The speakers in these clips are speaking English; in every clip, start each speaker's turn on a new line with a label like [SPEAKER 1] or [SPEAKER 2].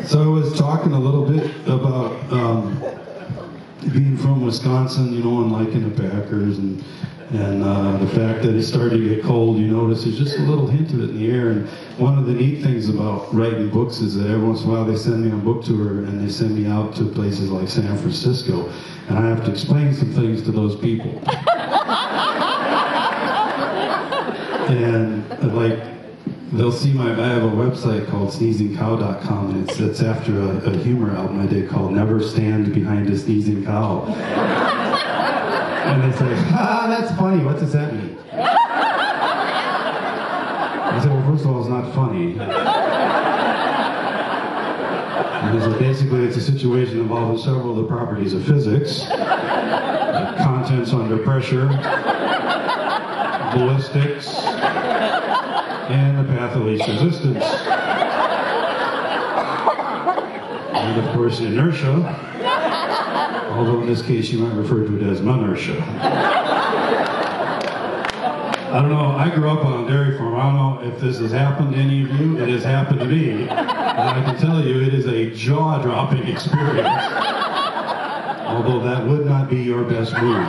[SPEAKER 1] So I was talking a little bit about being from Wisconsin, you know, and liking the Packers, and the fact that it started to get cold. You notice there's just a little hint of it in the air. And one of the neat things about writing books is that every once in a while they send me on book tour, and they send me out to places like San Francisco, and I have to explain some things to those people. And like, they'll see I have a website called sneezingcow.com, and it's after a humor album I did called Never Stand Behind a Sneezing Cow. And they say, that's funny, what does that mean? I said, well, first of all, it's not funny. And so basically it's a situation involving several of the properties of physics, contents under pressure, ballistics, and the path of least resistance. And of course, inertia, although in this case you might refer to it as inertia. I don't know, I grew up on a dairy farm. I don't know if this has happened to any of you. It has happened to me. And I can tell you it is a jaw-dropping experience. Although that would not be your best move.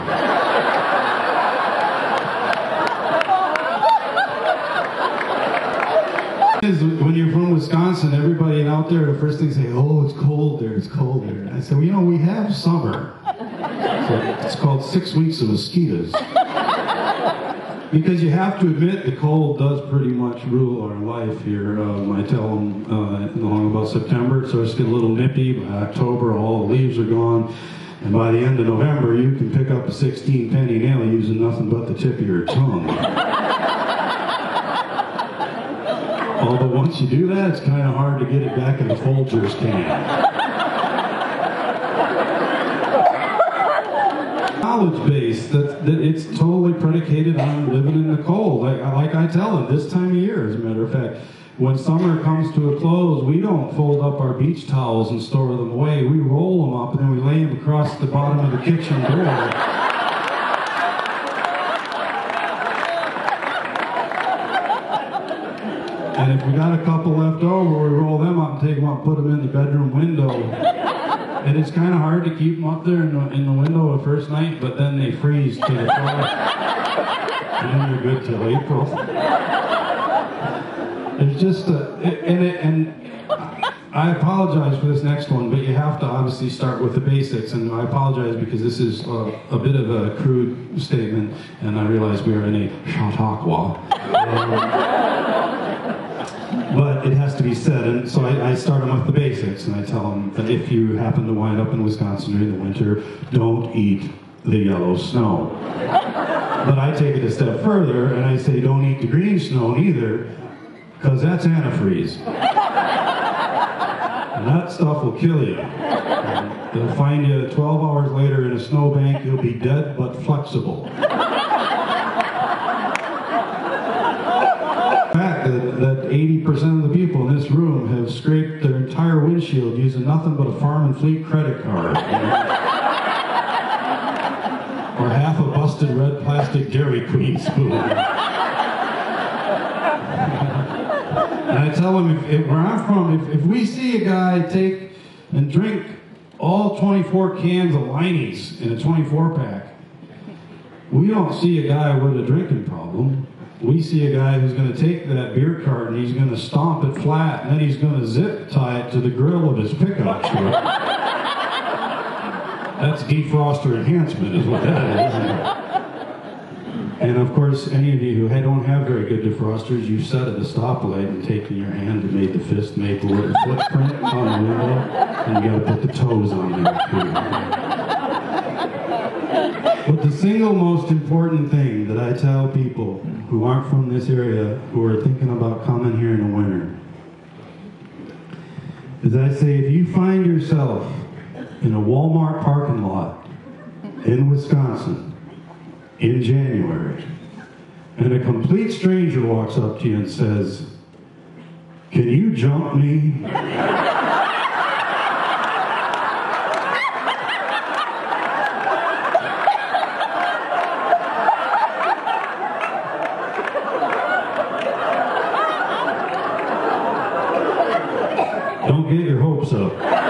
[SPEAKER 1] When you're from Wisconsin, everybody out there, the first thing they say, oh, it's cold there, it's cold there. And I said, well, you know, we have summer. So it's called 6 weeks of mosquitoes. Because you have to admit the cold does pretty much rule our life here. I tell them along about September, it starts to get a little nippy. By October, all the leaves are gone. And by the end of November, you can pick up a 16-penny nail using nothing but the tip of your tongue. Although once you do that, it's kind of hard to get it back in the Folgers can. Knowledge base, that it's totally predicated on living in the cold. Like I tell them, this time of year, as a matter of fact, when summer comes to a close, we don't fold up our beach towels and store them away. We roll them up and then we lay them across the bottom of the kitchen door. And if we got a couple left over, we roll them up and take them up and put them in the bedroom window. And it's kind of hard to keep them up there in the window the first night, but then they freeze to the floor. And then you're good till April. It's just, and I apologize for this next one, but you have to obviously start with the basics. And I apologize because this is a bit of a crude statement, and I realize we are in a Chautauqua. But it has to be said, and so I start them with the basics, and I tell them that if you happen to wind up in Wisconsin during the winter, don't eat the yellow snow. But I take it a step further, and I say don't eat the green snow either, because that's antifreeze. And that stuff will kill you. They'll find you 12 hours later in a snowbank, you'll be dead but flexible. That 80% of the people in this room have scraped their entire windshield using nothing but a Farm and Fleet credit card. Or half a busted red plastic Dairy Queen spoon. And I tell them, where I'm from, if we see a guy take and drink all 24 cans of Liney's in a 24-pack, we don't see a guy with a drinking problem. We see a guy who's going to take that beer carton, he's going to stomp it flat, and then he's going to zip tie it to the grill of his pickup truck. That's defroster enhancement is what that is. And of course, any of you who don't have very good defrosters, you set at a stoplight and taken your hand and made the fist make a little footprint on the window, and you got to put the toes on there too. But the single most important thing that I tell people who aren't from this area, who are thinking about coming here in the winter, is I say, if you find yourself in a Walmart parking lot in Wisconsin in January, and a complete stranger walks up to you and says, "Can you jump me?" Don't get your hopes up.